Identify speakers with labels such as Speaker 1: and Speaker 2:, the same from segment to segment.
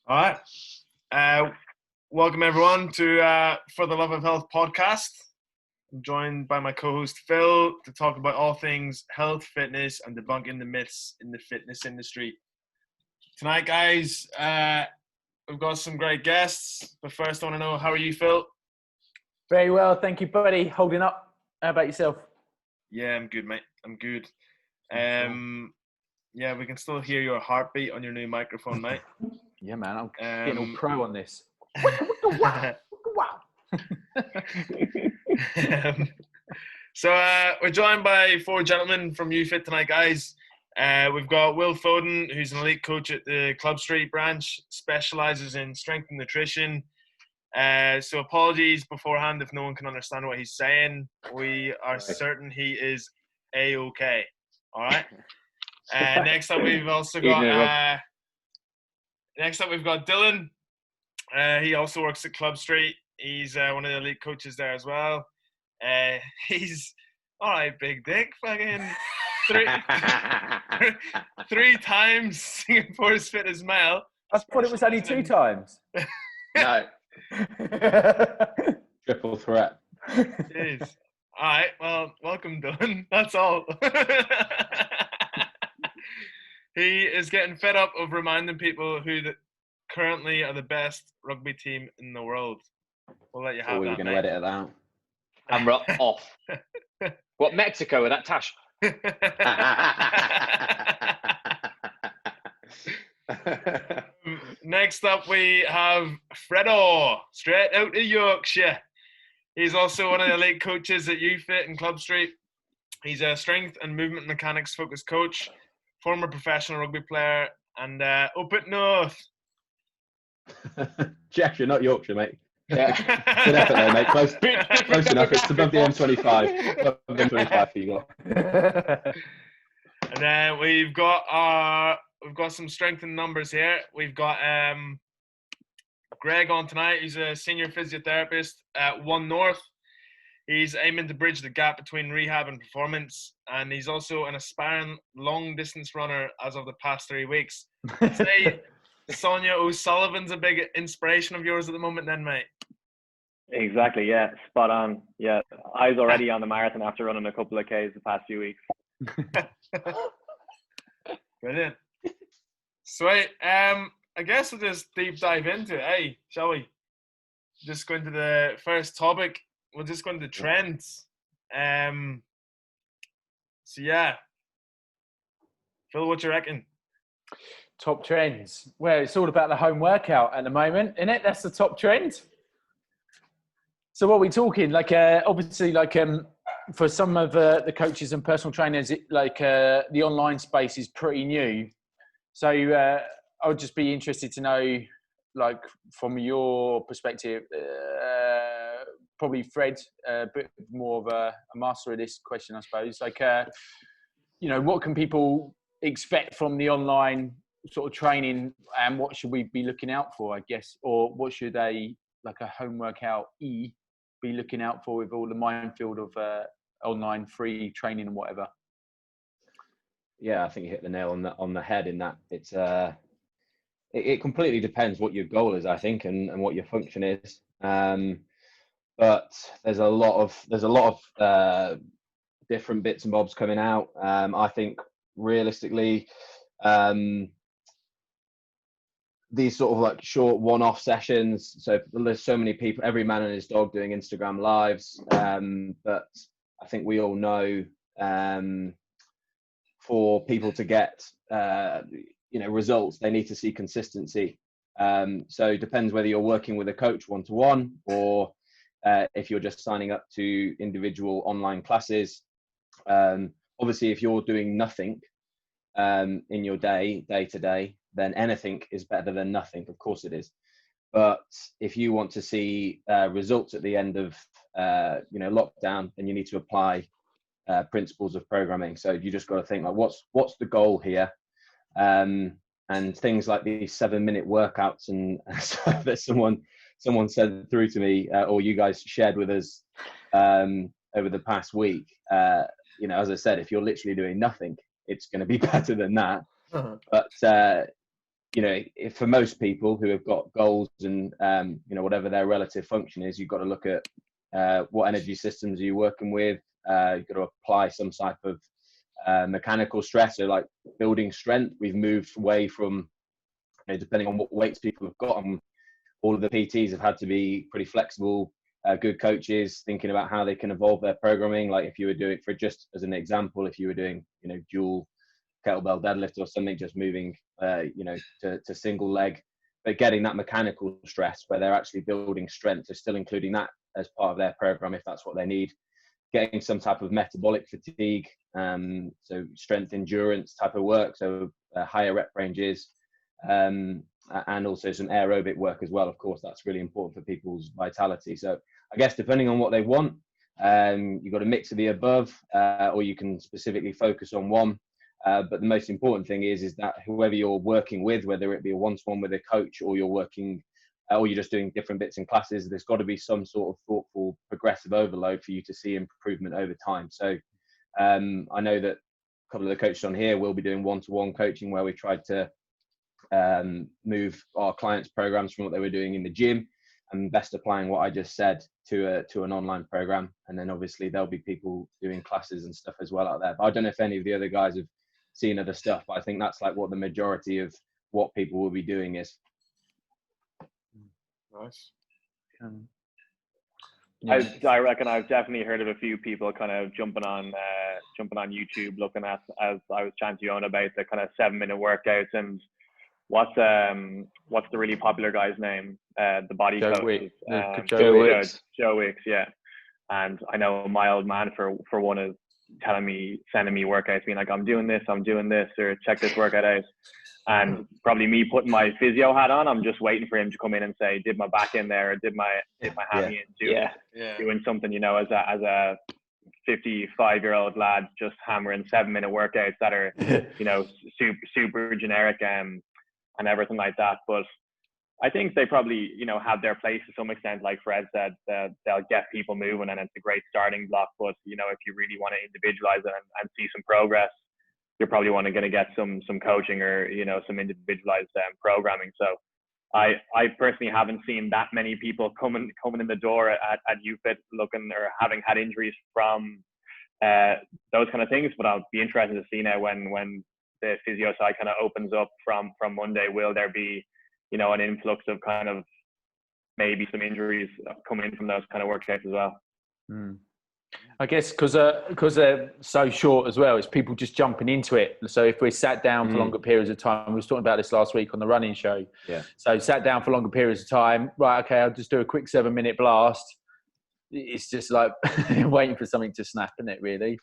Speaker 1: All right. Welcome everyone to For the Love of Health podcast. I'm joined by my co-host Phil to talk about all things health, fitness, and debunking the myths in the fitness industry. Tonight, guys, we've got some great guests. But first, I want to know, how are you, Phil?
Speaker 2: Very well, thank you, buddy. Holding up. How about yourself?
Speaker 1: Yeah, I'm good, mate. I'm good. Yeah, we can still hear your heartbeat on your new microphone, mate.
Speaker 2: Yeah, man, I'm getting all pro on this.
Speaker 1: So we're joined by four gentlemen from UFit tonight, guys. We've got Will Foden, who's an elite coach at the Club Street branch, specialises in strength and nutrition. So apologies beforehand if no one can understand what he's saying. We are certain he is A-OK. All right. Next up, we've also got Dylan. He also works at Club Street. He's one of the elite coaches there as well. He's all right, big dick, fucking three times Singapore's fittest male.
Speaker 2: I thought it was only 2 times.
Speaker 3: No. Triple threat.
Speaker 1: Jeez. All right, well, welcome, Dylan. That's all. He is getting fed up of reminding people who currently are the best rugby team in the world. We'll let you have
Speaker 3: we
Speaker 1: that,
Speaker 3: were going to edit it out.
Speaker 4: Camera off. What, Mexico with that tash?
Speaker 1: Next up, we have Fredo, straight out of Yorkshire. He's also one of the elite coaches at UFit and Club Street. He's a strength and movement mechanics focused coach, former professional rugby player, and up at North.
Speaker 3: Cheshire, not Yorkshire, mate.
Speaker 4: Yeah.
Speaker 3: Good effort there, mate. Close enough. It's above the M25. Above the M25 for you lot.
Speaker 1: And then we've got some strength in numbers here. We've got Greg on tonight. He's a senior physiotherapist at One North. He's aiming to bridge the gap between rehab and performance, and he's also an aspiring long-distance runner as of the past 3 weeks. I'd say Sonia O'Sullivan's a big inspiration of yours at the moment then, mate.
Speaker 5: Exactly, yeah. Spot on. Yeah, I was already on the marathon after running a couple of Ks the past few weeks.
Speaker 1: Brilliant. Sweet. I guess we'll just deep dive into it, hey, shall we? Just go into the first topic. We'll just go into trends. So yeah. Phil, what you reckon?
Speaker 2: Top trends. Well, it's all about the home workout at the moment, isn't it? That's the top trend. So what are we talking? Like, obviously, like for some of the coaches and personal trainers, the online space is pretty new. So I would just be interested to know, like, from your perspective, probably Fred, a bit more of a master of this question, I suppose. Like, what can people expect from the online sort of training, and what should we be looking out for, I guess? Or what should a home workout be looking out for with all the minefield of online free training and whatever?
Speaker 3: Yeah, I think you hit the nail on the head in that. It's it completely depends what your goal is, I think, and what your function is. But there's a lot of different bits and bobs coming out. I think realistically, these sort of like short one-off sessions. So there's so many people, every man and his dog doing Instagram lives. But I think we all know, for people to get, results, they need to see consistency. So it depends whether you're working with a coach one-to-one, or if you're just signing up to individual online classes. Obviously, if you're doing nothing in your day to day, then anything is better than nothing. Of course it is. But if you want to see results at the end of lockdown, then you need to apply principles of programming. So you just got to think, like, what's the goal here? And things like these 7-minute workouts and stuff that someone sent through to me, or you guys shared with us over the past week. As I said, if you're literally doing nothing, it's going to be better than that. Uh-huh. But if for most people who have got goals and whatever their relative function is, you've got to look at what energy systems are you working with. You've got to apply some type of mechanical stress, so like building strength. We've moved away from, depending on what weights people have got, and all of the PTs have had to be pretty flexible, good coaches, thinking about how they can evolve their programming. Like if you were doing, for just as an example, if you were doing, dual kettlebell deadlift or something, just moving, to single leg, but getting that mechanical stress where they're actually building strength, so still including that as part of their program if that's what they need. Getting some type of metabolic fatigue, so strength endurance type of work, so higher rep ranges, and also some aerobic work as well. Of course, that's really important for people's vitality. So I guess depending on what they want, you've got a mix of the above, or you can specifically focus on one. But the most important thing is that whoever you're working with, whether it be a one-to-one with a coach or you're working, or you're just doing different bits in classes, there's got to be some sort of thoughtful progressive overload for you to see improvement over time. So I know that a couple of the coaches on here will be doing one-to-one coaching where we tried to move our clients' programs from what they were doing in the gym and best applying what I just said to an online program. And then obviously there'll be people doing classes and stuff as well out there. But I don't know if any of the other guys have seen other stuff, but I think that's like what the majority of what people will be doing is.
Speaker 1: Nice.
Speaker 5: I reckon I've definitely heard of a few people kind of jumping on YouTube, looking at, as I was chatting to Eoin about, the kind of 7-minute workouts. And what's the really popular guy's name? The body coach. Joe Wicks, yeah. And I know my old man for one is sending me workouts, being like, I'm doing this, or check this workout out. And probably me putting my physio hat on, I'm just waiting for him to come in and say, did my back in there, or did my hammy in, doing something, as a 55-year-old lad, just hammering 7-minute workouts that are, super generic and everything like that. But I think they probably, have their place to some extent. Like Fred said, they'll get people moving, and it's a great starting block. But, if you really want to individualize it and see some progress, you're probably going to get some coaching or, some individualized programming. So I personally haven't seen that many people coming in the door at UFIT looking or having had injuries from those kind of things. But I'll be interested to see now when the physio side kind of opens up from Monday, will there be, an influx of kind of maybe some injuries coming in from those kind of workouts as well?
Speaker 2: I guess because they're so short as well, it's people just jumping into it. So if we're sat down for longer periods of time, we was talking about this last week on the running show. Yeah. So sat down for longer periods of time, right, okay, I'll just do a quick 7-minute blast. It's just like waiting for something to snap, isn't it, really?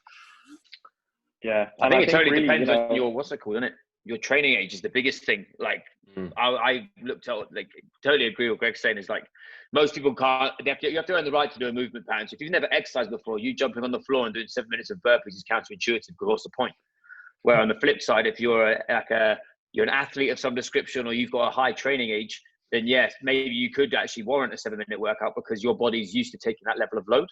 Speaker 5: Yeah.
Speaker 4: I think it totally depends on your, what's it called, isn't it? Your training age is the biggest thing. Like I looked at, like, totally agree with Greg saying, is like most people can't, you have to earn the right to do a movement pattern. So if you've never exercised before, you jumping on the floor and doing 7 minutes of burpees is counterintuitive, because what's the point? Where on the flip side, if you're you're an athlete of some description, or you've got a high training age, then yes, maybe you could actually warrant a 7-minute workout because your body's used to taking that level of load.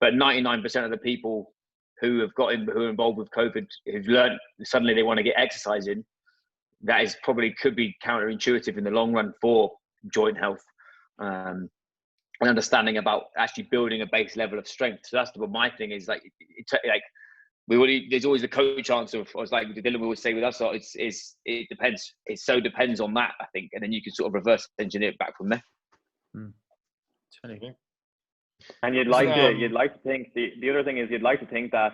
Speaker 4: But 99% of the people who are involved with COVID, who've learned suddenly they want to get exercise in, that is probably could be counterintuitive in the long run for joint health, and understanding about actually building a base level of strength. So that's what my thing is. Like, there's always the coach answer. Of, or it's like Dylan will always say with us, it depends. It so depends on that, I think, and then you can sort of reverse engineer it back from there.
Speaker 5: And you'd like to think the other thing is you'd like to think that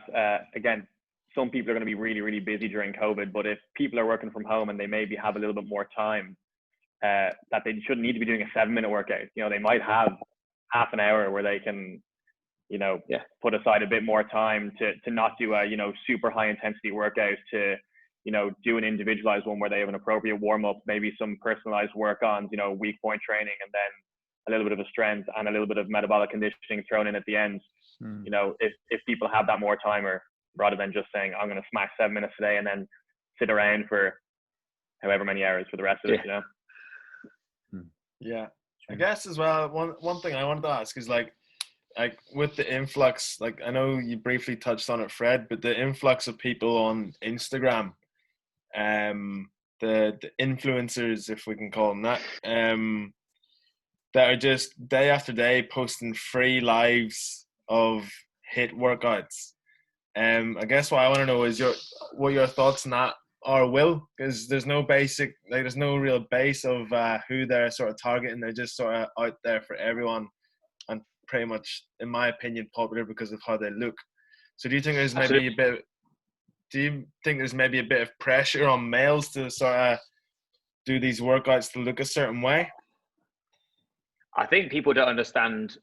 Speaker 5: again, some people are going to be really, really busy during COVID, but if people are working from home and they maybe have a little bit more time, that they shouldn't need to be doing a 7-minute workout. They might have half an hour where they can, put aside a bit more time to not do a, super high intensity workout, to, do an individualized one where they have an appropriate warm up, maybe some personalized work on, weak point training, and then a little bit of a strength and a little bit of metabolic conditioning thrown in at the end. If people have that more time, or rather than just saying, I'm going to smash 7 minutes today and then sit around for however many hours for the rest of it,
Speaker 1: Yeah. I guess as well, one thing I wanted to ask is like with the influx, like I know you briefly touched on it, Fred, but the influx of people on Instagram, the influencers, if we can call them that, that are just day after day posting free lives of hit workouts. I guess what I want to know is what your thoughts on that are, Will, because there's no there's no real base of who they're sort of targeting. They're just sort of out there for everyone, and pretty much, in my opinion, popular because of how they look. So do you think there's maybe a bit? Do you think there's maybe a bit of pressure on males to sort of do these workouts to look a certain way?
Speaker 4: I think people don't understand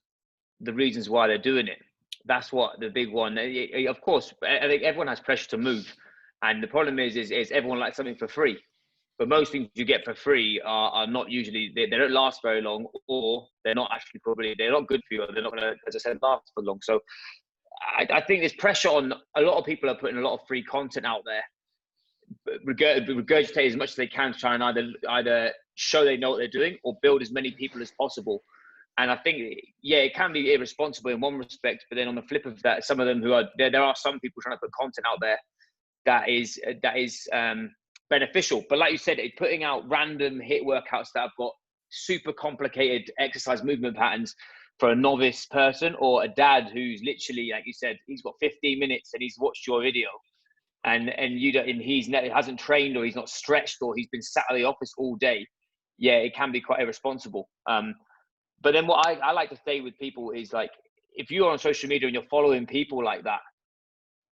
Speaker 4: the reasons why they're doing it. That's what the big one. Of course, I think everyone has pressure to move, and the problem is everyone likes something for free. But most things you get for free are not usually, they don't last very long, or they're not good for you, or they're not going to, as I said, last for long. So I think there's pressure on a lot of people are putting a lot of free content out there, regurgitate as much as they can to try and either show they know what they're doing or build as many people as possible. And I think, yeah, it can be irresponsible in one respect, but then on the flip of that, some of them there are some people trying to put content out there that is beneficial. But like you said, putting out random hit workouts that have got super complicated exercise movement patterns for a novice person, or a dad who's literally, like you said, he's got 15 minutes and he's watched your video, and he hasn't trained, or he's not stretched, or he's been sat at the office all day. Yeah, it can be quite irresponsible. But then what I like to say with people is, like, if you're on social media and you're following people like that,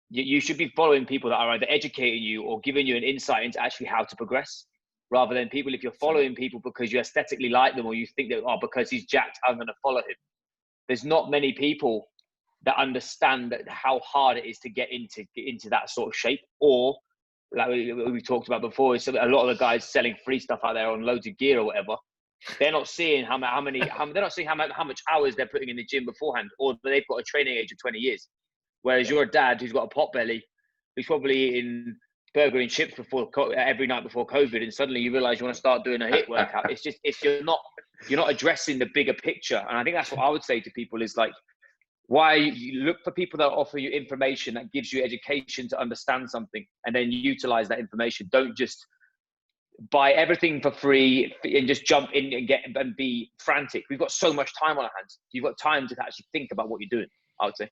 Speaker 4: you should be following people that are either educating you or giving you an insight into actually how to progress, rather than people, if you're following people because you aesthetically like them, or you think that, oh, because he's jacked, I'm going to follow him. There's not many people that understand how hard it is to get into that sort of shape, or like we talked about before, is a lot of the guys selling free stuff out there on loads of gear or whatever. They're not seeing how much hours they're putting in the gym beforehand, or they've got a training age of 20 years. Whereas you're a dad who's got a pot belly, who's probably eating burger and chips every night before COVID, and suddenly you realize you want to start doing a hit workout. It's you're not addressing the bigger picture. And I think that's what I would say to people is, like, why you look for people that offer you information that gives you education to understand something, and then utilize that information. Don't just buy everything for free and just jump in and be frantic. We've got so much time on our hands. You've got time to actually think about what you're doing, I would say.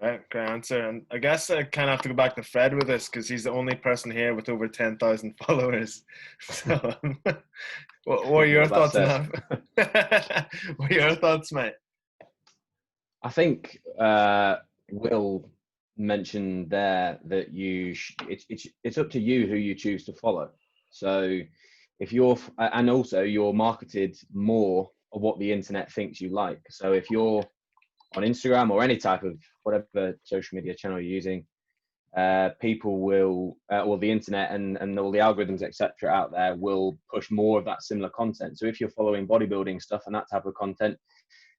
Speaker 1: Great answer. And I guess I kind of have to go back to Fred with this, because he's the only person here with over 10,000 followers. So what are your thoughts on that? What are your thoughts, mate?
Speaker 3: I think Will mentioned there that it's up to you who you choose to follow. So if you're marketed more of what the internet thinks you like. So if you're on Instagram or any type of whatever social media channel you're using, people will, or the internet and all the algorithms, etc. out there will push more of that similar content. So if you're following bodybuilding stuff and that type of content,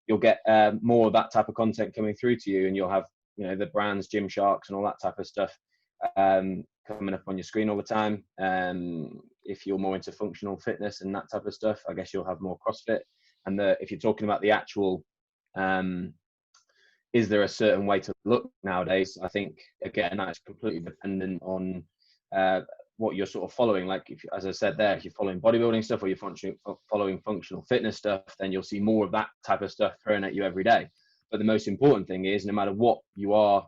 Speaker 3: you'll get more of that type of content coming through to you, and you'll have, the brands, Gymsharks and all that type of stuff coming up on your screen all the time. If you're more into functional fitness and that type of stuff, I guess you'll have more CrossFit. And if you're talking about the actual, is there a certain way to look nowadays? I think, again, that's completely dependent on what you're sort of following. Like, as I said there, if you're following bodybuilding stuff or you're following functional fitness stuff, then you'll see more of that type of stuff thrown at you every day. But the most important thing is, no matter what you are,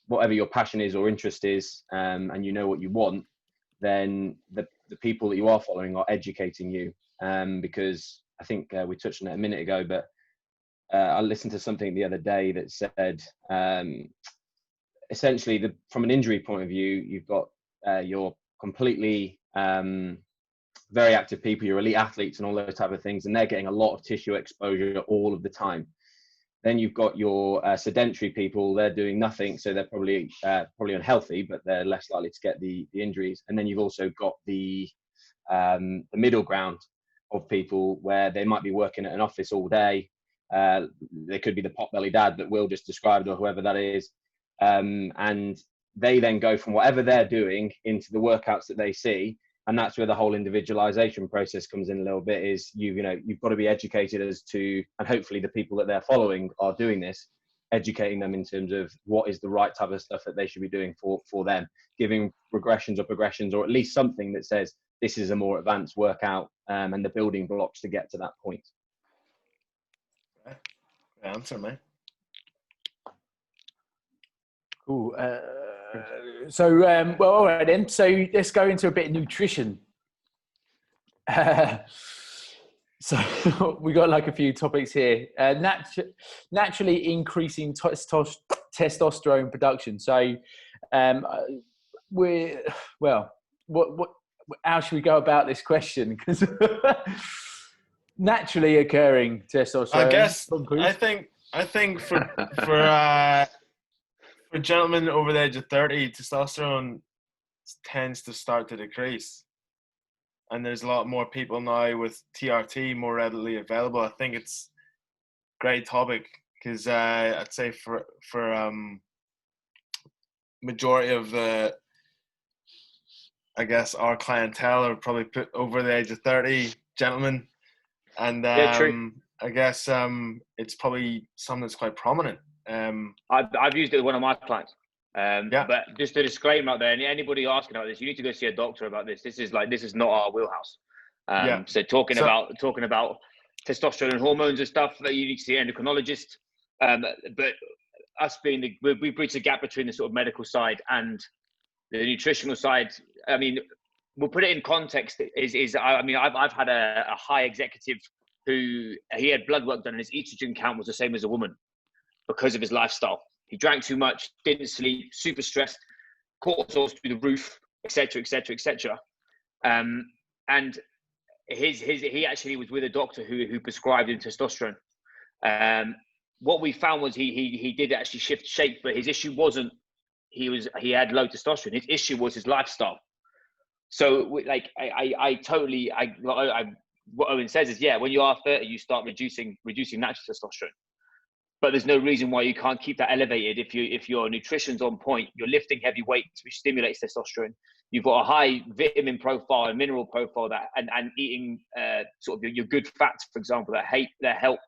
Speaker 3: whatever your passion is or interest is, and you know what you want, then the people that you are following are educating you. Because I think we touched on it a minute ago, but I listened to something the other day that said, essentially, from an injury point of view, you've got your completely very active people, your elite athletes and all those type of things, and they're getting a lot of tissue exposure all of the time. Then you've got your sedentary people, they're doing nothing, so they're probably unhealthy, but they're less likely to get the injuries. And then you've also got the middle ground of people where they might be working at an office all day. They could be the potbelly dad that Will just described, or whoever that is, and they then go from whatever they're doing into the workouts that they see. And that's where the whole individualization process comes in a little bit, is you've got to be educated as to, and hopefully the people that they're following are doing this, educating them in terms of what is the right type of stuff that they should be doing for them, giving regressions or progressions, or at least something that says this is a more advanced workout, and the building blocks to get to that point.
Speaker 1: Great answer, mate.
Speaker 2: Cool. Well, all right then. So let's go into a bit of nutrition. So we got like a few topics here. Naturally increasing testosterone production. So how should we go about this question? Because naturally occurring testosterone.
Speaker 1: I think for gentlemen over the age of 30, testosterone tends to start to decrease. And there's a lot more people now with TRT more readily available. I think it's a great topic because I'd say for majority of the, I guess, our clientele are probably put over the age of 30 gentlemen. And
Speaker 4: true.
Speaker 1: I guess it's probably something that's quite prominent.
Speaker 4: I've used it with one of my clients.
Speaker 1: Yeah.
Speaker 4: But just a disclaimer out there, anybody asking about this, you need to go see a doctor about this. This is not our wheelhouse. So talking about testosterone and hormones and stuff, that you need to see an endocrinologist. But us being we bridge the gap between the sort of medical side and the nutritional side. I mean, we'll put it in context. I've had a high executive who he had blood work done and his estrogen count was the same as a woman because of his lifestyle. He drank too much, didn't sleep, super stressed, cortisol through the roof, etc., etc., etc. And he actually was with a doctor who prescribed him testosterone. What we found was he did actually shift shape, but his issue wasn't he had low testosterone. His issue was his lifestyle. So what Owen says is, when you are 30, you start reducing natural testosterone. But there's no reason why you can't keep that elevated if your nutrition's on point, you're lifting heavy weights, which stimulates testosterone. You've got a high vitamin profile and mineral profile and eating sort of your good fats, for example, that help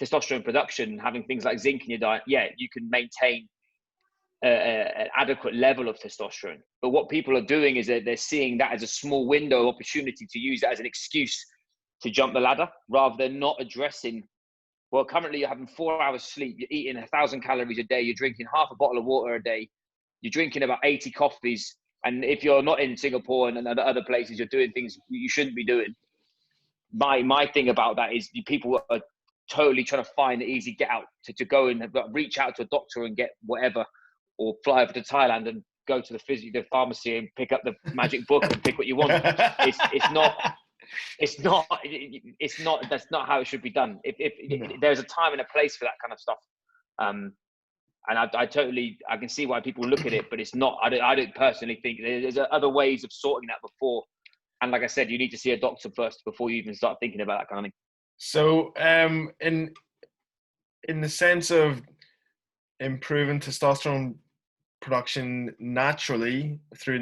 Speaker 4: testosterone production, having things like zinc in your diet. You can maintain an adequate level of testosterone. But what people are doing is that they're seeing that as a small window opportunity to use that as an excuse to jump the ladder, rather than not addressing, well, currently you're having 4 hours sleep, you're eating 1,000 calories a day, you're drinking half a bottle of water a day, you're drinking about 80 coffees. And if you're not in Singapore and other places, you're doing things you shouldn't be doing. My thing about that is people are totally trying to find the easy get out to go and reach out to a doctor and get whatever, or fly over to Thailand and go to the pharmacy and pick up the magic book and pick what you want. It's not. That's not how it should be done. If there's a time and a place for that kind of stuff, and I can see why people look at it, but it's not. I don't personally think there's other ways of sorting that before. And like I said, you need to see a doctor first before you even start thinking about that kind of thing.
Speaker 1: So, in the sense of improving testosterone production naturally through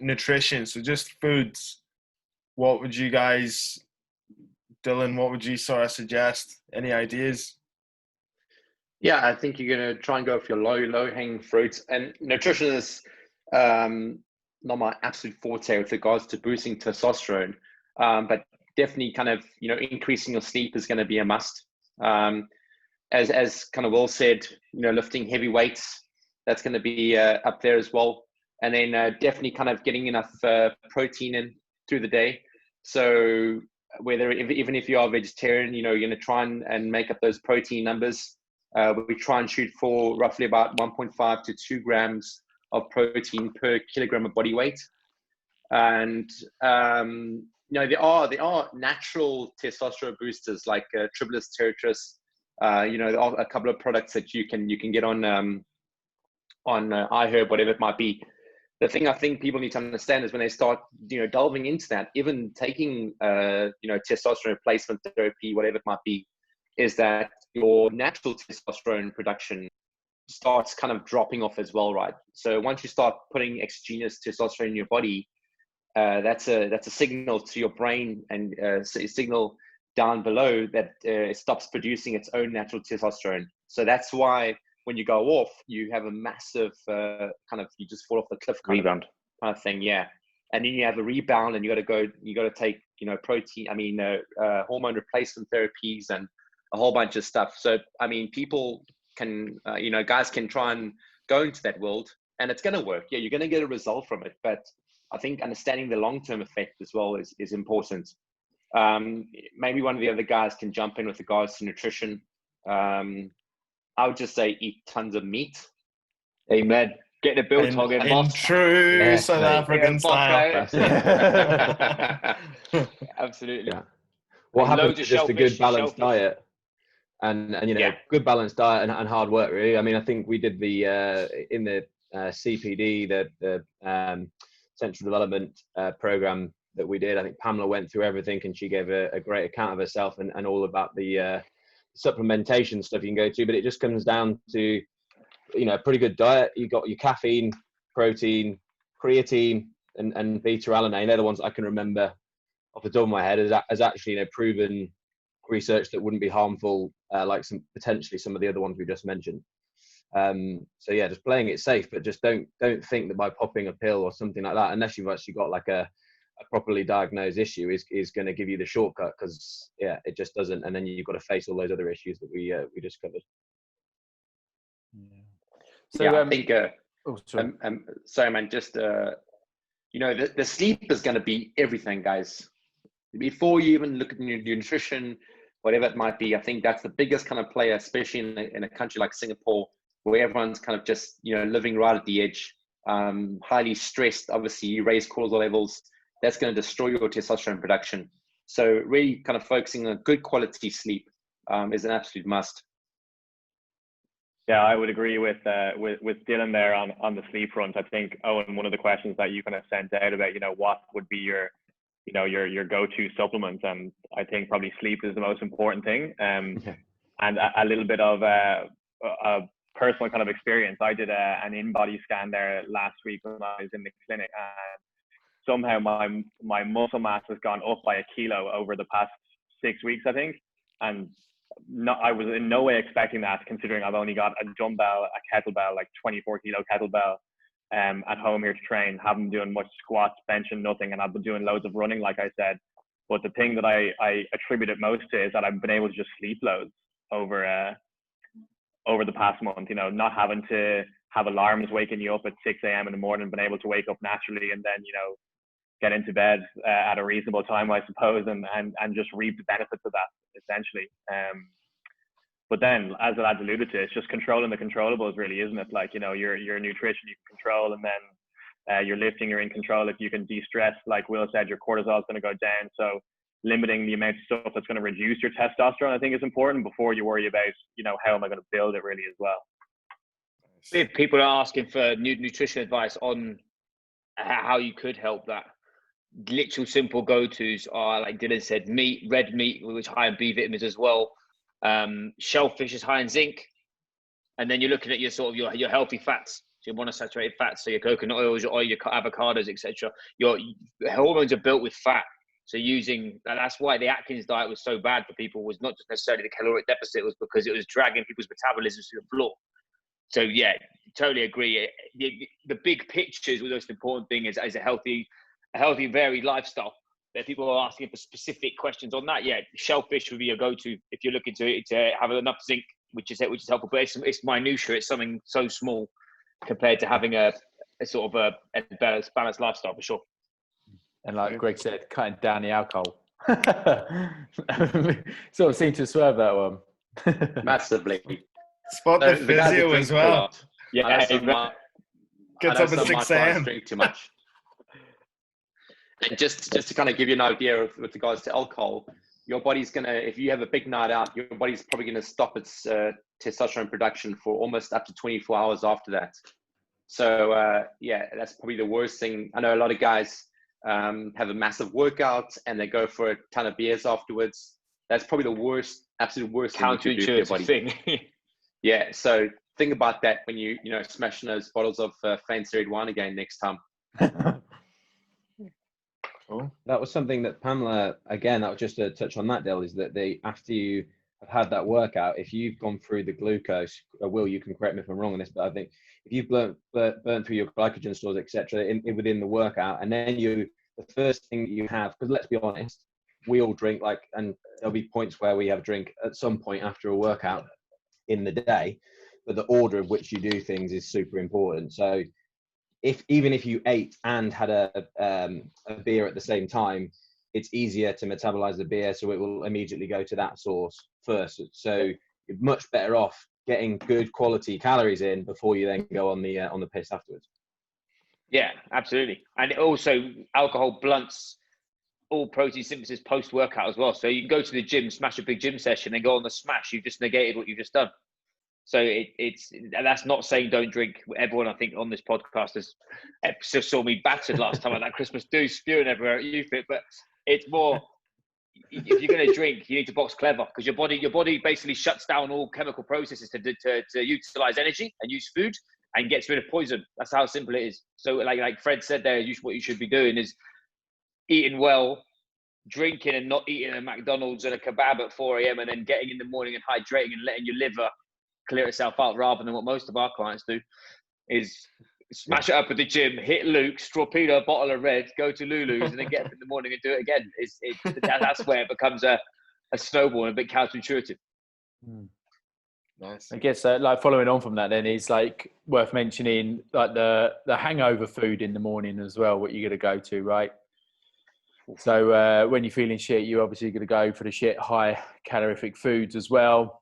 Speaker 1: nutrition, so just foods, what would you guys, Dylan, what would you sort of suggest? Any ideas?
Speaker 6: Yeah, I think you're going to try and go for your low hanging fruits. And nutrition is not my absolute forte with regards to boosting testosterone, but definitely kind of, increasing your sleep is going to be a must. As kind of Will said, lifting heavy weights, that's going to be up there as well. And then definitely kind of getting enough protein in through the day. So even if you are vegetarian, you're going to try and make up those protein numbers. We try and shoot for roughly about 1.5 to 2 grams of protein per kilogram of body weight. And there are natural testosterone boosters like Tribulus territris. There are a couple of products that you can get on iHerb, whatever it might be. The thing I think people need to understand is when they start, delving into that, even taking, testosterone replacement therapy, whatever it might be, is that your natural testosterone production starts kind of dropping off as well, right? So once you start putting exogenous testosterone in your body, that's a signal to your brain and a signal down below that it stops producing its own natural testosterone. So that's why when you go off, you have a massive you just fall off the cliff
Speaker 4: Rebound.
Speaker 6: kind of thing. Yeah. And then you have a rebound, and you got to take, hormone replacement therapies and a whole bunch of stuff. So, people can, guys can try and go into that world, and it's going to work. Yeah, you're going to get a result from it. But I think understanding the long-term effect as well is important. Maybe one of the other guys can jump in with regards to nutrition. I would just say eat tons of meat.
Speaker 4: Amen. Get the build target.
Speaker 1: In true South African style.
Speaker 4: Absolutely.
Speaker 3: Yeah. What happens is just a good balanced diet. And good balanced diet and hard work, really. I think we did the in the CPD, the Central Development Program that we did. I think Pamela went through everything, and she gave a great account of herself and all about the supplementation stuff you can go to. But it just comes down to, a pretty good diet. You got your caffeine, protein, creatine, and beta-alanine. They're the ones I can remember off the top of my head as actually proven research that wouldn't be harmful, like potentially some of the other ones we just mentioned. So yeah, just playing it safe, but just don't think that by popping a pill or something like that, unless you've actually got like a properly diagnosed issue, is going to give you the shortcut, because it just doesn't, and then you've got to face all those other issues that we just covered.
Speaker 6: So I think sorry man, just the sleep is going to be everything, guys. Before you even look at your nutrition, whatever it might be, I think that's the biggest kind of player, especially in a country like Singapore, where everyone's kind of just, living right at the edge, highly stressed. Obviously, you raise cortisol levels, that's going to destroy your testosterone production. So really kind of focusing on good quality sleep is an absolute must.
Speaker 5: Yeah, I would agree with Dylan there on the sleep front. I think, Owen, one of the questions that you kind of sent out about, what would be your go-to supplements, and I think probably sleep is the most important thing. And a little bit of a personal kind of experience. I did an in-body scan there last week when I was in the clinic, and somehow my muscle mass has gone up by 1 kilo over the past 6 weeks, I think. And I was in no way expecting that, considering I've only got a dumbbell, a kettlebell, like 24 kilo kettlebell at home here to train. Haven't been doing much squats, benching, nothing, and I've been doing loads of running, like I said. But the thing that I attribute it most to is that I've been able to just sleep loads over the past month. Not having to have alarms waking you up at 6 a.m. in the morning, been able to wake up naturally, and then get into bed at a reasonable time, I suppose, and just reap the benefits of that, essentially. But then, as the lads alluded to, it's just controlling the controllables, really, isn't it? Like, your nutrition you can control, and then your lifting, you're in control. If you can de-stress, like Will said, your cortisol is going to go down. So limiting the amount of stuff that's going to reduce your testosterone, I think, is important before you worry about, how am I going to build it, really, as well.
Speaker 4: If people are asking for nutrition advice on how you could help that, literal simple go-tos are, like Dylan said, meat, red meat, which is high in B vitamins as well. Shellfish is high in zinc, and then you're looking at your sort of your healthy fats, so your monounsaturated fats, so your coconut oils, your oil, your avocados, etc. Your hormones are built with fat, so that's why the Atkins diet was so bad for people, was not just necessarily the caloric deficit, was because it was dragging people's metabolism to the floor. So yeah, totally agree. The big picture is the most important thing, is a healthy, varied lifestyle. That people are asking for specific questions on that. Yeah, shellfish would be a go-to if you're looking to have enough zinc, which is helpful. But it's minutiae. It's something so small compared to having a sort of a balanced lifestyle, for sure.
Speaker 2: And like Greg said, cutting down the alcohol. Sort of seemed to swerve that one.
Speaker 6: Massively.
Speaker 1: Spot the physio as well.
Speaker 6: Yeah,
Speaker 1: gets up at 6 a.m.
Speaker 6: Drink too much. And just to kind of give you an idea with regards to alcohol, your body's going to, if you have a big night out, your body's probably going to stop its testosterone production for almost up to 24 hours after that. So, that's probably the worst thing. I know a lot of guys have a massive workout and they go for a ton of beers afterwards. That's probably the worst, absolute worst thing you can do for your body.
Speaker 4: Thing.
Speaker 6: Yeah, so think about that when you smashing those bottles of fancy red wine again next time.
Speaker 3: Cool. That was something that Pamela, again, that was just a touch on that, Dale, is that after you have had that workout, if you've gone through the glucose, Will, you can correct me if I'm wrong on this, but I think if you've burnt through your glycogen stores, etc., within the workout, and then the first thing that you have, because let's be honest, we all drink, and there'll be points where we have a drink at some point after a workout in the day, but the order of which you do things is super important. So even if you ate and had a beer at the same time, it's easier to metabolize the beer, so it will immediately go to that source first. So you're much better off getting good quality calories in before you then go on the piss afterwards.
Speaker 4: Yeah, absolutely. And also, alcohol blunts all protein synthesis post-workout as well. So you can go to the gym, smash a big gym session, and go on the smash. You've just negated what you've just done. So that's not saying don't drink. Everyone, I think, on this podcast has just saw me battered last time at that Christmas do, spewing everywhere at YouFit. But it's more, if you're going to drink, you need to box clever, because your body basically shuts down all chemical processes to utilize energy and use food and gets rid of poison. That's how simple it is. So like Fred said there, what you should be doing is eating well, drinking and not eating a McDonald's and a kebab at 4 a.m. and then getting in the morning and hydrating and letting your liver clear itself out, rather than what most of our clients do is smash it up at the gym, hit Luke's, torpedo a bottle of red, go to Lulu's, and then get up in the morning and do it again. That's where it becomes a snowball and a bit counterintuitive.
Speaker 1: Nice.
Speaker 2: I guess following on from that, then is worth mentioning the hangover food in the morning as well. What you're going to go to, right? So when you're feeling shit, you're obviously going to go for the shit high calorific foods as well.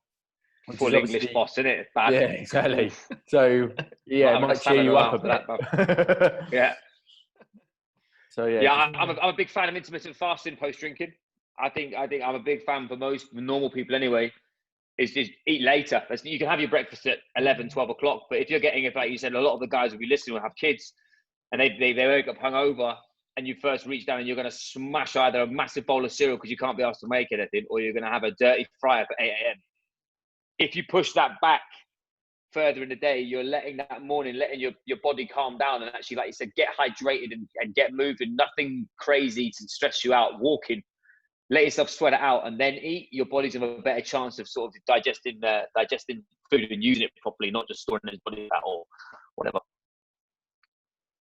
Speaker 4: Full English boss, isn't it? Bad.
Speaker 2: Yeah, exactly. So it might cheer you up a bit.
Speaker 4: Yeah.
Speaker 2: So
Speaker 4: I'm a big fan of intermittent fasting post drinking. I think I'm a big fan for most normal people anyway. Is just eat later. You can have your breakfast at 11, 12 o'clock, but if you're getting it, like you said, a lot of the guys will be listening will have kids, and they wake up hungover, and you first reach down and you're going to smash either a massive bowl of cereal because you can't be asked to make anything, or you're going to have a dirty fry up at 8 a.m. If you push that back further in the day, you're letting your body calm down and actually, like you said, get hydrated and get moving. Nothing crazy to stress you out. Walking, let yourself sweat it out, and then eat. Your body's have a better chance of sort of digesting food and using it properly, not just storing it in his body fat or whatever.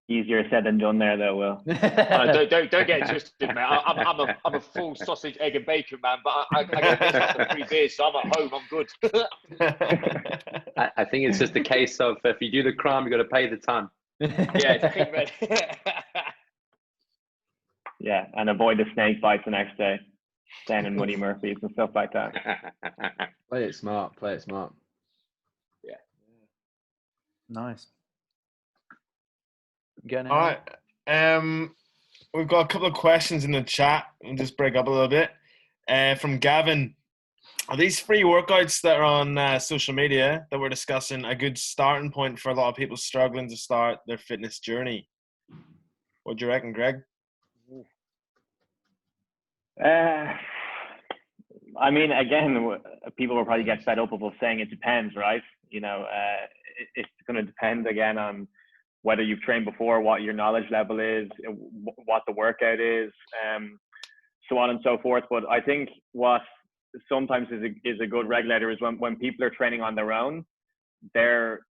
Speaker 5: Easier said than done there, though, Will.
Speaker 4: Don't get it twisted, man. I'm a full sausage, egg, and bacon man, but I get this after 3 beers, so I'm at home. I'm good.
Speaker 6: I think it's just a case of if you do the crime, you got to pay the time.
Speaker 4: Yeah,
Speaker 5: yeah, and avoid the snake bites the next day, staying in Muddy Murphy's and stuff like that.
Speaker 3: Play it smart.
Speaker 4: Yeah.
Speaker 2: Nice.
Speaker 1: All right. We've got a couple of questions in the chat. We'll just break up a little bit. From Gavin, are these free workouts that are on social media that we're discussing a good starting point for a lot of people struggling to start their fitness journey? What do you reckon, Greg?
Speaker 5: I mean, again, people will probably get fed up of us saying it depends, right? It's going to depend again on whether you've trained before, what your knowledge level is, what the workout is, so on and so forth. But I think what sometimes is a good regulator is when people are training on their own, they're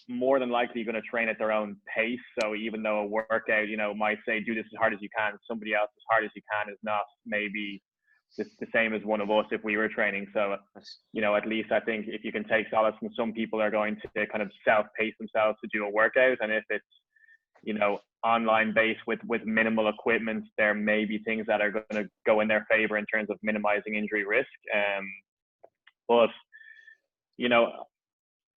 Speaker 5: more than likely going to train at their own pace. So even though a workout, might say, do this as hard as you can, somebody else as hard as you can is not maybe the same as one of us if we were training. So, at least I think if you can take solace from some people are going to kind of self-pace themselves to do a workout. And if it's, online based with minimal equipment, there may be things that are going to go in their favor in terms of minimizing injury risk. But,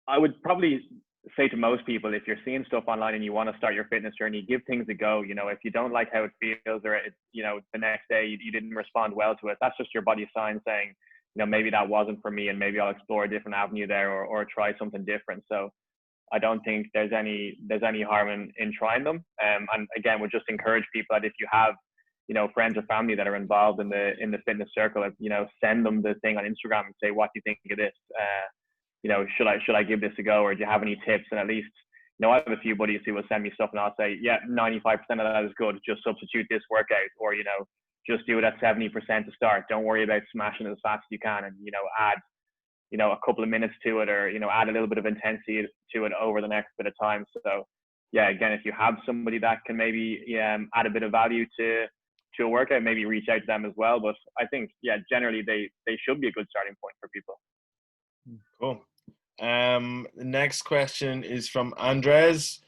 Speaker 5: I would probably say to most people, if you're seeing stuff online and you want to start your fitness journey, give things a go. If you don't like how it feels, or the next day you didn't respond well to it, that's just your body sign saying, maybe that wasn't for me, and maybe I'll explore a different avenue there, or try something different. So I don't think there's any harm in trying them. And again, we'll just encourage people that if you have, friends or family that are involved in the fitness circle, send them the thing on Instagram and say, what do you think of this? Should I give this a go, or do you have any tips? And at least, I have a few buddies who will send me stuff and I'll say, yeah, 95% of that is good. Just substitute this workout, or, just do it at 70% to start. Don't worry about smashing it as fast as you can, and add a couple of minutes to it, or add a little bit of intensity to it over the next bit of time. So yeah, again, if you have somebody that can maybe add a bit of value to a workout, maybe reach out to them as well. But I think generally they should be a good starting point for people.
Speaker 1: Cool. The next question is from Andres.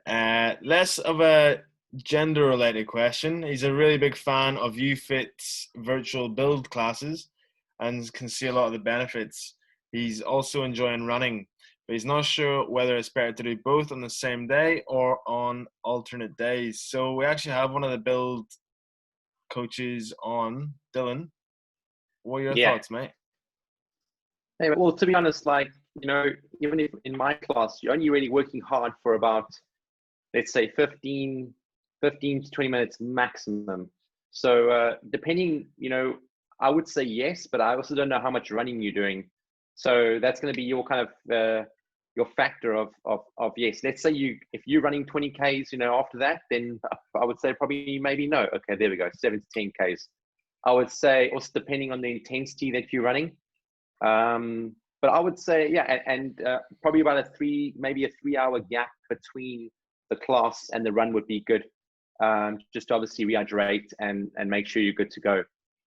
Speaker 1: Less of a gender-related question. He's a really big fan of UFit's virtual build classes and can see a lot of the benefits. He's also enjoying running, but he's not sure whether it's better to do both on the same day or on alternate days. So we actually have one of the build coaches on. Dylan, what are your thoughts, mate?
Speaker 6: Hey, well, to be honest, even if in my class, you're only really working hard for about, let's say 15 to 20 minutes maximum. So depending, I would say yes, but I also don't know how much running you're doing. So that's going to be your kind of your factor of yes. Let's say if you're running 20 Ks, after that, then I would say probably maybe no. Okay, there we go, 7 to 10 Ks. I would say also depending on the intensity that you're running. But I would say, and probably about maybe a 3-hour gap between the class and the run would be good. Just to obviously rehydrate and make sure you're good to go.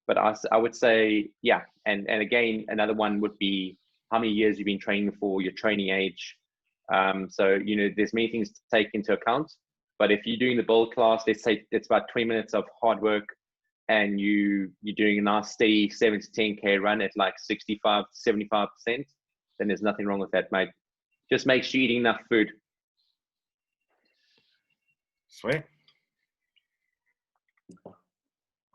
Speaker 6: But I would say, and again, another one would be how many years you've been training for, your training age. So, there's many things to take into account. But if you're doing the build class, let's say it's about 20 minutes of hard work, and you're doing a nice steady 7 to 10K run at like 65 to 75%, then there's nothing wrong with that, mate. Just make sure you're eating enough food.
Speaker 1: Sweet.
Speaker 2: I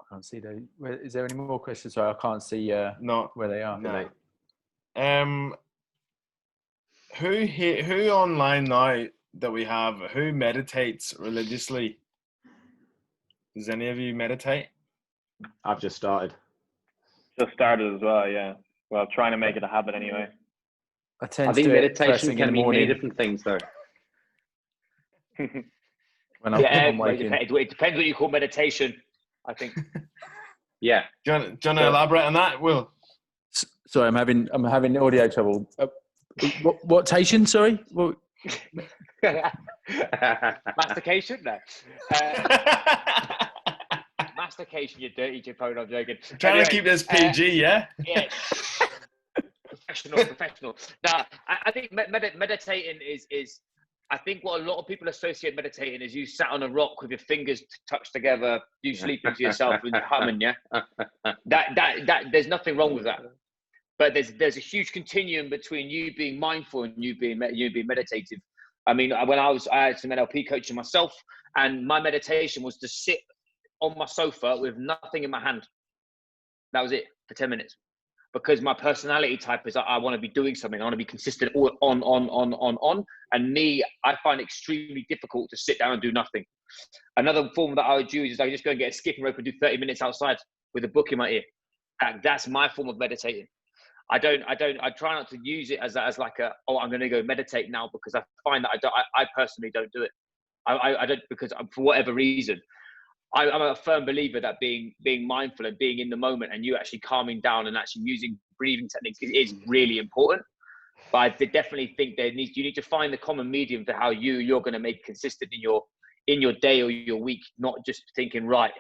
Speaker 2: can't see those. Is there any more questions? Sorry, I can't see
Speaker 1: no,
Speaker 2: where they are.
Speaker 1: No. Who online now that we have, who meditates religiously? Does any of you meditate?
Speaker 3: I've just started.
Speaker 5: Just started as well, yeah. Well, trying to make it a habit anyway.
Speaker 6: I think meditation can mean many different things, though.
Speaker 2: When I'm waking.
Speaker 4: It depends what you call meditation, I think.
Speaker 6: Yeah.
Speaker 1: Do you want to elaborate on that, Will?
Speaker 2: Sorry, I'm having audio trouble. What tation? Sorry. What?
Speaker 4: Mastication? No. Mastication, you dirty Japone, I'm joking.
Speaker 1: Trying to keep this PG, yeah?
Speaker 4: Yeah. Professional. Now, I think meditating is, I think what a lot of people associate meditating is you sat on a rock with your fingers touched together, you sleeping to yourself and humming, yeah? That there's nothing wrong with that. But there's a huge continuum between you being mindful and you being meditative. I mean, when I had some NLP coaching myself, and my meditation was to sit on my sofa with nothing in my hand. That was it for 10 minutes. Because my personality type is I want to be doing something. I want to be consistent all on. And me, I find it extremely difficult to sit down and do nothing. Another form that I would use is I just go and get a skipping rope and do 30 minutes outside with a book in my ear. And that's my form of meditating. I try not to use it as like I'm going to go meditate now, because I find that I personally don't do it. I don't, because for whatever reason. I'm a firm believer that being mindful and being in the moment and you actually calming down and actually using breathing techniques is really important. But I definitely think you need to find the common medium for how you're going to make consistent in your day or your week, not just thinking, right,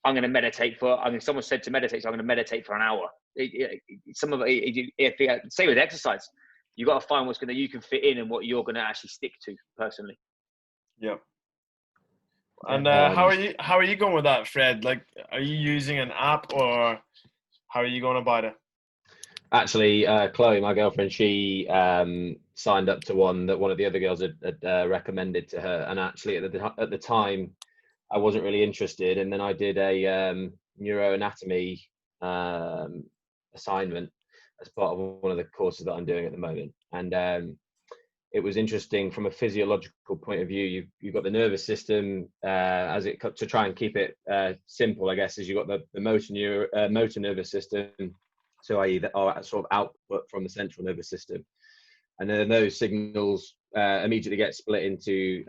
Speaker 4: I'm going to meditate someone said to meditate, so I'm going to meditate for an hour. Same with exercise. You got to find you can fit in and what you're going to actually stick to personally.
Speaker 1: Yeah. And how are you going with that, Fred? Like, are you using an app, or how are you going about it?
Speaker 3: Actually, Chloe, my girlfriend, she signed up to one that one of the other girls had recommended to her. And actually, at the time, I wasn't really interested. And then I did a neuroanatomy assignment as part of one of the courses that I'm doing at the moment. And it was interesting from a physiological point of view. You've got the nervous system, to try and keep it simple, I guess, is you've got the motor nervous system, so i.e. our sort of output from the central nervous system. And then those signals immediately get split into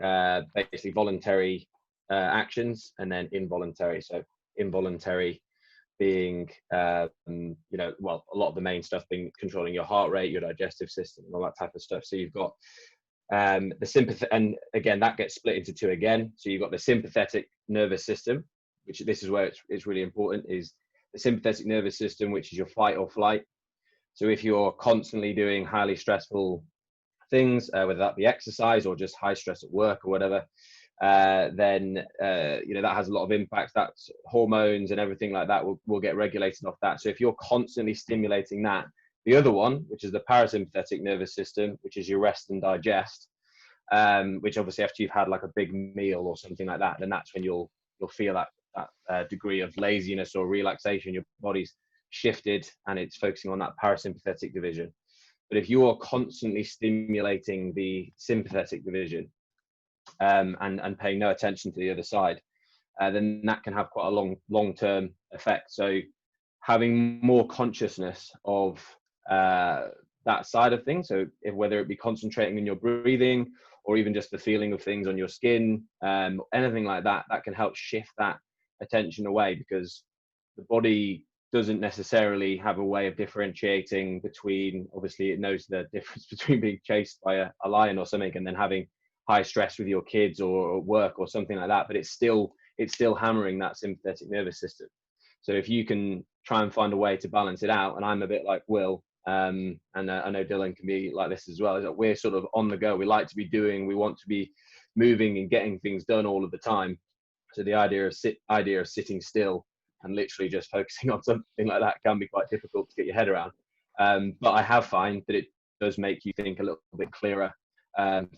Speaker 3: basically voluntary actions and then involuntary. So involuntary being, you know, well, a lot of the main stuff being controlling your heart rate, your digestive system, and all that type of stuff. So you've got the sympathetic, and again, that gets split into two again. So you've got the sympathetic nervous system, which this is where it's really important, is the sympathetic nervous system, which is your fight or flight. So if you're constantly doing highly stressful things, whether that be exercise or just high stress at work or whatever, then you know, that has a lot of impacts. That's hormones and everything like that will get regulated off that. So if you're constantly stimulating that, the other one, which is the parasympathetic nervous system, which is your rest and digest, which obviously after you've had like a big meal or something like that, then that's when you'll feel that degree of laziness or relaxation. Your body's shifted and it's focusing on that parasympathetic division. But if you are constantly stimulating the sympathetic division, and paying no attention to the other side, then that can have quite a long-term effect. So having more consciousness of that side of things, so whether it be concentrating on your breathing or even just the feeling of things on your skin, anything like that, that can help shift that attention away, because the body doesn't necessarily have a way of differentiating between, obviously it knows the difference between being chased by a lion or something and then having high stress with your kids or work or something like that, but it's still hammering that sympathetic nervous system. So if you can try and find a way to balance it out, and I'm a bit like Will, and I know Dylan can be like this as well, is that we're sort of on the go. We like to be doing, we want to be moving and getting things done all of the time. So the idea of sitting still and literally just focusing on something like that can be quite difficult to get your head around. But I have found that it does make you think a little bit clearer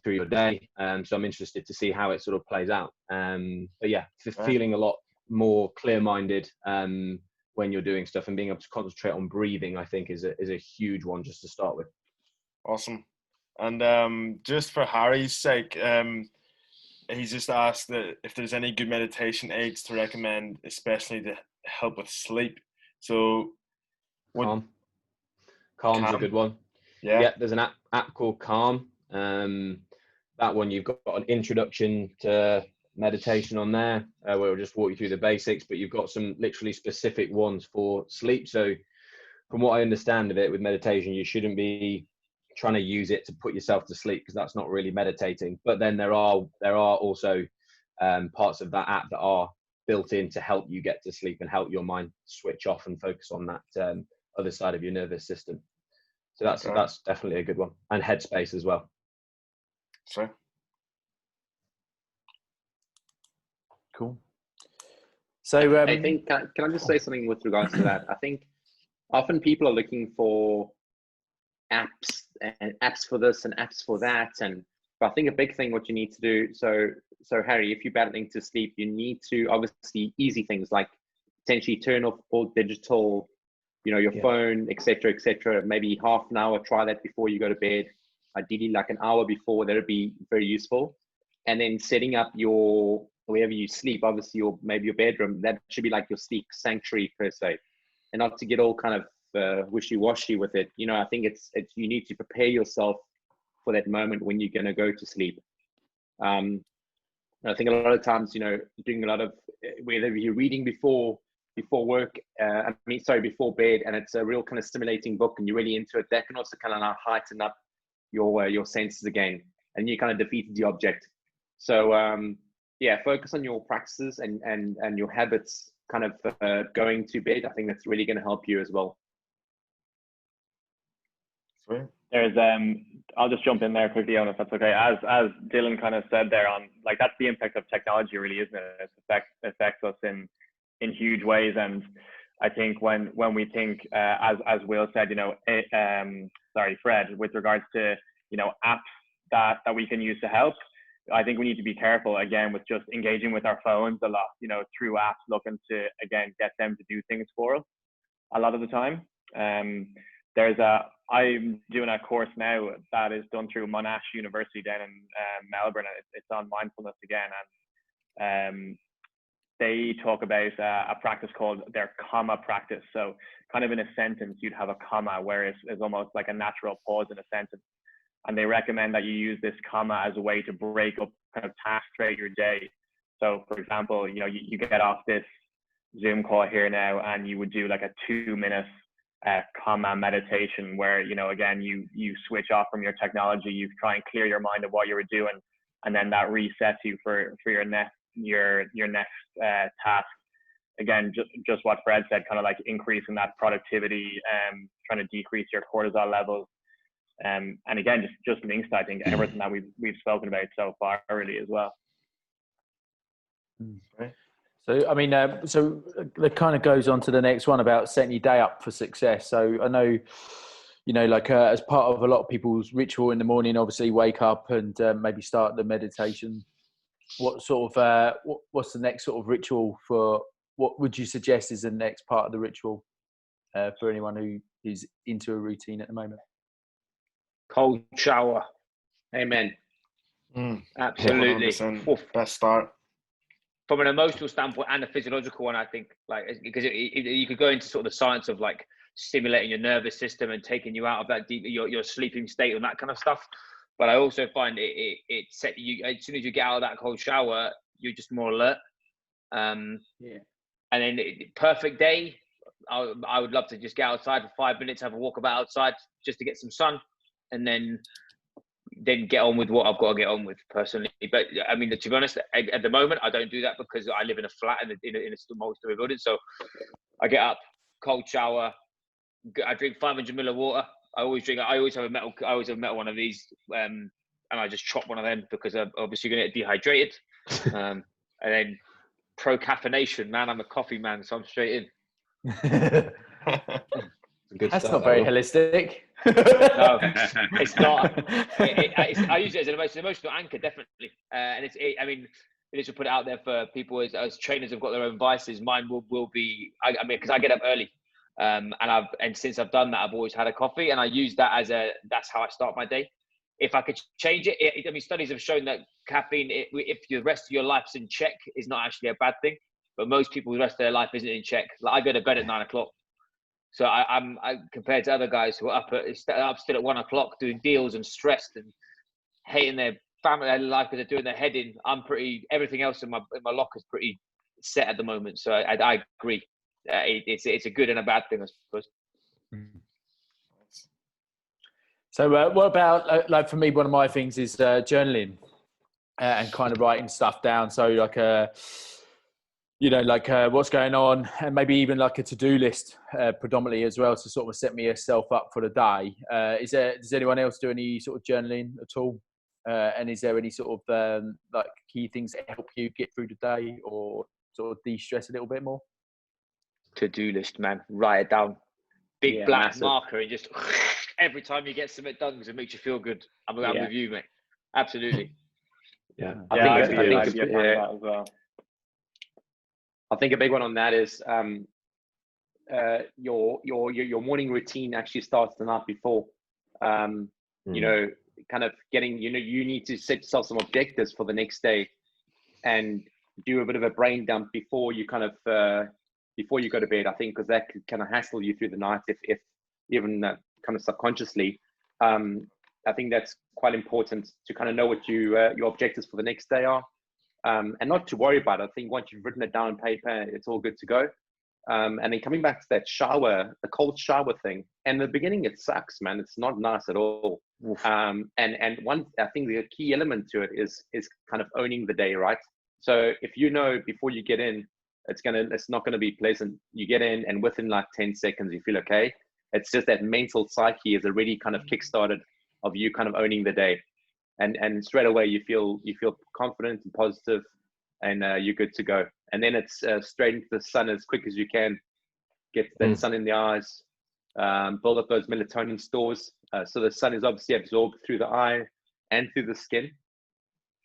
Speaker 3: through your day. So I'm interested to see how it sort of plays out. But yeah, feeling a lot more clear-minded when you're doing stuff, and being able to concentrate on breathing, I think is a huge one just to start with.
Speaker 1: Awesome. And just for Harry's sake, he's just asked that if there's any good meditation aids to recommend, especially to help with sleep. So
Speaker 3: Calm's a good one.
Speaker 1: Yeah,
Speaker 3: there's an app called Calm. That one, you've got an introduction to meditation on there, where we'll just walk you through the basics, but you've got some literally specific ones for sleep. So from what I understand of it, with meditation, you shouldn't be trying to use it to put yourself to sleep, because that's not really meditating. But then there are also parts of that app that are built in to help you get to sleep and help your mind switch off and focus on that other side of your nervous system. So that's definitely a good one. And Headspace as well.
Speaker 1: Sure.
Speaker 2: Cool. So
Speaker 6: I think, can I just say something with regards to that? I think often people are looking for apps and apps for this and apps for that. And I think a big thing, what you need to do, so Harry, if you're battling to sleep, you need to, obviously, easy things like potentially turn off all digital, your phone, etc. Maybe half an hour, try that before you go to bed. Ideally like an hour before, that would be very useful. And then setting up your, wherever you sleep, obviously maybe your bedroom, that should be like your sleep sanctuary per se, and not to get all kind of wishy-washy with it. I think it's you need to prepare yourself for that moment when you're going to go to sleep. I think a lot of times, doing a lot of, whether you're reading before work, before bed, and it's a real kind of stimulating book and you're really into it, that can also kind of now heighten up your senses again, and you kind of defeated the object. So focus on your practices and your habits kind of going to bed. I think that's really going to help you as well.
Speaker 1: Sweet.
Speaker 5: There's I'll just jump in there quickly, Eoin, if that's okay. As Dylan kind of said there, on like, that's the impact of technology, really, isn't it? It affects us in huge ways. And I think when we think, as Will said, Fred, with regards to apps that we can use to help, I think we need to be careful again with just engaging with our phones a lot, through apps, looking to again get them to do things for us a lot of the time. I'm doing a course now that is done through Monash University down in Melbourne, and it's on mindfulness again, and they talk about a practice called their comma practice. So kind of in a sentence, you'd have a comma where it's almost like a natural pause in a sentence. And they recommend that you use this comma as a way to break up kind of tasks throughout your day. So for example, you get off this Zoom call here now, and you would do like a 2-minute calm meditation where, you know, again, you switch off from your technology, you try and clear your mind of what you were doing, and then that resets you for your next task. Again, just what Fred said, kind of like increasing that productivity, trying to decrease your cortisol levels. And again, just links to, I think, everything that we've spoken about so far really as well.
Speaker 2: Right. So, I mean, so that kind of goes on to the next one about setting your day up for success. So I know, you know, like as part of a lot of people's ritual in the morning, obviously wake up and maybe start the meditation. What sort of, what's the next sort of ritual for, what would you suggest is the next part of the ritual for anyone who is into a routine at the moment?
Speaker 4: Cold shower.
Speaker 6: Amen.
Speaker 4: Absolutely.
Speaker 1: 100%. Best start.
Speaker 4: From an emotional standpoint and a physiological one, I think, like, because you could go into sort of the science of like stimulating your nervous system and taking you out of that deep, your sleeping state and that kind of stuff. But I also find it set you, as soon as you get out of that cold shower, you're just more alert. And then perfect day, I would love to just get outside for 5 minutes, have a walk about outside just to get some sun, and then get on with what I've got to get on with personally. But I mean, to be honest, at the moment, I don't do that because I live in a flat in a multi-story building. So I get up, cold shower, I drink 500 ml of water. I always have a metal one of these, and I just chop one of them because I'm obviously going to get dehydrated. And then pro-caffeination, man. I'm a coffee man, so I'm straight in.
Speaker 2: That's not very holistic.
Speaker 4: No, it's not. I use it as an emotional anchor, definitely. And I mean, to put it out there for people as trainers have got their own vices. Mine will be. I mean, because I get up early, and since I've done that, I've always had a coffee, and I use that that's how I start my day. If I could change it, I mean, studies have shown that caffeine, if the rest of your life's in check, is not actually a bad thing. But most people, the rest of their life isn't in check. Like, I go to bed at 9 o'clock. So I'm compared to other guys who are up still at 1 o'clock doing deals and stressed and hating their family, their life because they're doing their head in. Everything else in my locker is pretty set at the moment. So I agree. It's a good and a bad thing, I suppose.
Speaker 2: So what about, like for me, one of my things is journaling and kind of writing stuff down. So like you know, like what's going on, and maybe even like a to-do list predominantly as well, to sort of set myself up for the day. Does anyone else do any sort of journaling at all? And is there any sort of like key things that help you get through the day or sort of de-stress a little bit more?
Speaker 4: To-do list, man. Write it down. Big black
Speaker 6: massive
Speaker 4: marker, and just every time you get something done because it makes you feel good. I'm with you, mate. Absolutely.
Speaker 6: Yeah.
Speaker 5: I think as well.
Speaker 6: I think a big one on that is your morning routine actually starts the night before. You know, kind of getting, you know, you need to set yourself some objectives for the next day and do a bit of a brain dump before you kind of before you go to bed. I think because that could kind of hassle you through the night if even kind of subconsciously. I think that's quite important to kind of know what your objectives for the next day are. And not to worry about it. I think once you've written it down on paper, it's all good to go. And then coming back to that shower, the cold shower thing. And in the beginning, it sucks, man. It's not nice at all. And one, I think the key element to it is kind of owning the day, right? So if you know before you get in, it's not gonna be pleasant. You get in, and within like 10 seconds, you feel okay. It's just that mental psyche is already kind of kickstarted of you kind of owning the day. And straight away you feel confident and positive, and you're good to go. And then it's straight into the sun as quick as you can. Get that sun in the eyes, build up those melatonin stores. So the sun is obviously absorbed through the eye and through the skin.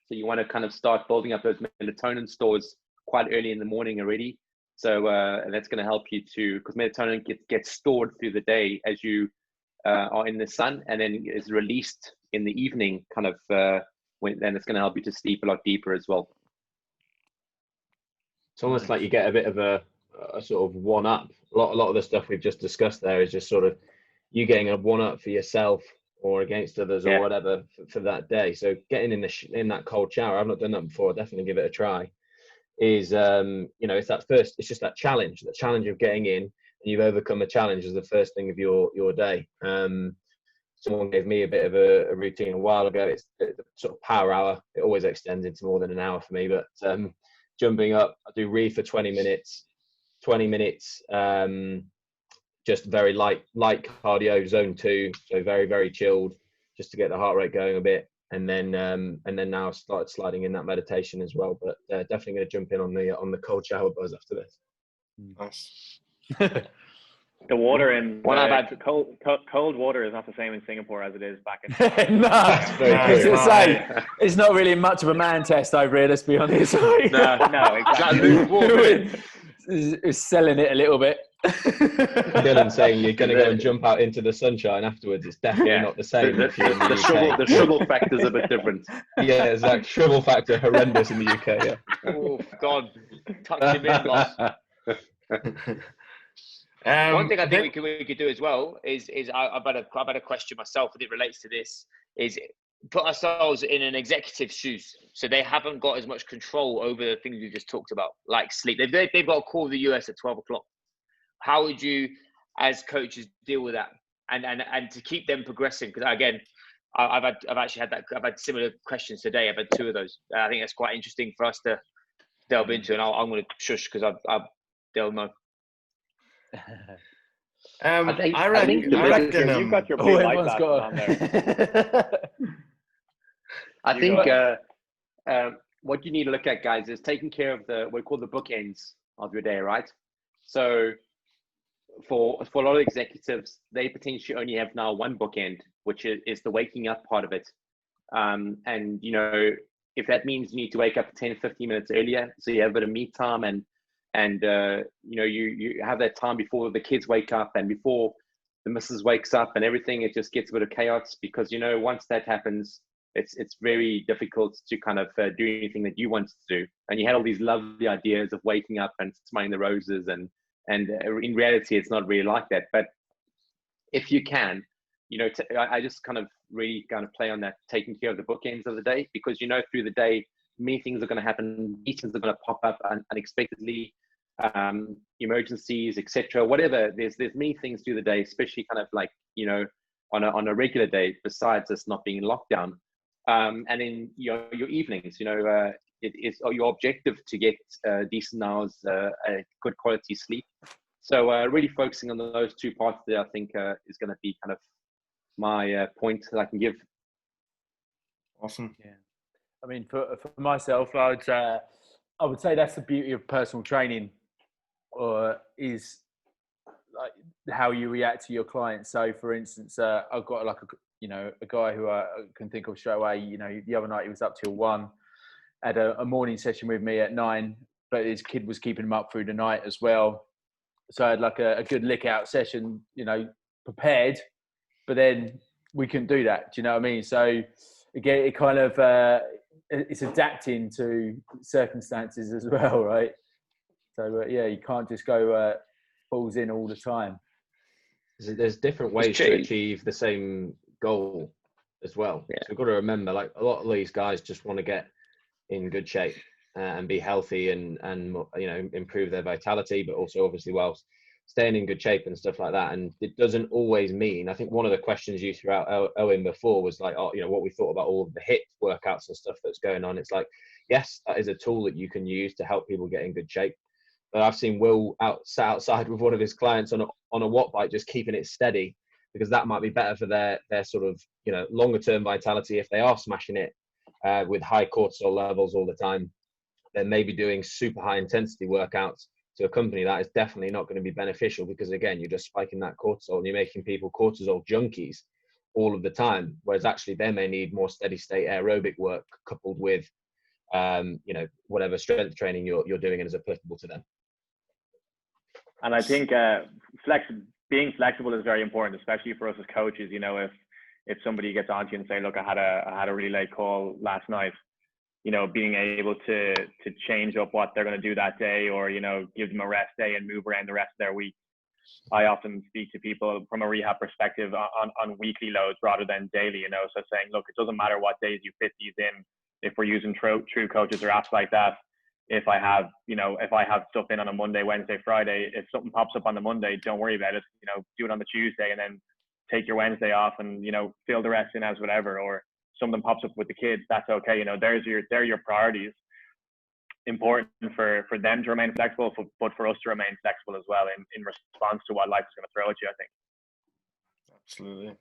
Speaker 6: So you want to kind of start building up those melatonin stores quite early in the morning already. So and that's going to help you because melatonin gets stored through the day as you are in the sun, and then is released in the evening, kind of then it's going to help you to sleep a lot deeper as well.
Speaker 3: It's almost like you get a bit of a sort of one up. A lot of the stuff we've just discussed there is just sort of you getting a one up for yourself or against others or whatever for that day. So getting in that cold shower, I've not done that before. I'll definitely give it a try. is, it's that first, it's just that challenge of getting in, and you've overcome a challenge as the first thing of your day. Someone gave me a bit of a routine a while ago. It's the sort of power hour. It always extends into more than an hour for me, but jumping up, I do read for 20 minutes, just very light cardio, zone 2, so very, very chilled, just to get the heart rate going a bit. And then now I've started sliding in that meditation as well, but definitely going to jump in on the cold shower buzz after this.
Speaker 1: Nice.
Speaker 5: The water in
Speaker 4: When I've had
Speaker 5: cold water is not the same in Singapore as it is back in.
Speaker 2: No, I was
Speaker 3: true.
Speaker 2: going to say, it's not really much of a man test over here, let's be honest.
Speaker 5: No, exactly.
Speaker 2: It's selling it a little bit.
Speaker 3: Dylan saying you're going to go and jump out into the sunshine afterwards. It's definitely not the same if you're in the UK.
Speaker 6: The shrivel factor is a bit different.
Speaker 3: Yeah, exactly. Shrivel factor horrendous in the UK. Yeah.
Speaker 4: Oh God, touch him in, boss. One thing I think we could do as well is I've had a question myself, and it relates to this, is put ourselves in an executive's shoes. So they haven't got as much control over the things we just talked about, like sleep. They've got to call the US at 12 o'clock. How would you, as coaches, deal with that and to keep them progressing? Because again, I've had similar questions today. I've had 2 of those. I think that's quite interesting for us to delve into, and I'm going to shush because they'll know.
Speaker 1: I reckon
Speaker 5: you've got your big light
Speaker 2: everyone's
Speaker 5: glass
Speaker 2: got
Speaker 5: on there.
Speaker 6: I think what you need to look at, guys, is taking care of what we call the bookends of your day, right? So for a lot of executives, they potentially only have now one bookend, which is the waking up part of it. And, if that means you need to wake up 10, 15 minutes earlier, so you have a bit of me time and you have that time before the kids wake up and before the missus wakes up and everything, it just gets a bit of chaos because, once that happens, it's very difficult to kind of do anything that you want to do. And you had all these lovely ideas of waking up and smelling the roses and in reality, it's not really like that. But if you can, I just kind of really kind of play on that, taking care of the bookends of the day, because through the day, many things are going to happen, meetings are going to pop up unexpectedly, emergencies, etc. Whatever. There's many things through the day, especially kind of like on a regular day, besides us not being in lockdown. And in your evenings, it is your objective to get decent hours, a good quality sleep. So really focusing on those 2 parts there, I think is going to be kind of my point that I can give.
Speaker 1: Awesome.
Speaker 2: Yeah. I mean, for myself, I would say that's the beauty of personal training, or is like how you react to your clients. So, for instance, I've got like a guy who I can think of straight away. The other night he was up till 1, had a morning session with me at 9, but his kid was keeping him up through the night as well. So I had like a good lick out session, prepared, but then we couldn't do that. Do you know what I mean? So again, it kind of it's adapting to circumstances as well, right? So you can't just go balls in all the time.
Speaker 3: There's different ways to achieve the same goal as well.
Speaker 4: Yeah.
Speaker 3: So we've got to remember, like a lot of these guys just want to get in good shape and be healthy and improve their vitality, but also obviously whilst staying in good shape and stuff like that. And it doesn't always mean, I think one of the questions you threw out, Owen, before was like, what we thought about all of the HIIT workouts and stuff that's going on. It's like, yes, that is a tool that you can use to help people get in good shape. But I've seen Will sat outside with one of his clients on a watt bike, just keeping it steady, because that might be better for their sort of, longer term vitality. If they are smashing it with high cortisol levels all the time, then maybe doing super high intensity workouts to accompany that is definitely not going to be beneficial, because again, you're just spiking that cortisol and you're making people cortisol junkies all of the time. Whereas actually they may need more steady state aerobic work coupled with, whatever strength training you're doing and is applicable to them.
Speaker 5: And I think being flexible is very important, especially for us as coaches. If somebody gets on to you and say, look, I had a really late call last night, being able to change up what they're going to do that day, or, give them a rest day and move around the rest of their week. I often speak to people from a rehab perspective on weekly loads rather than daily, so saying, look, it doesn't matter what days you fit these in. If we're using true coaches or apps like that, if I have stuff in on a Monday, Wednesday, Friday, if something pops up on the Monday, don't worry about it. Do it on the Tuesday and then take your Wednesday off and, fill the rest in as whatever, or something pops up with the kids. That's okay. They're your priorities. Important for them to remain flexible, but for us to remain flexible as well in response to what life is going to throw at you, I think.
Speaker 1: Absolutely.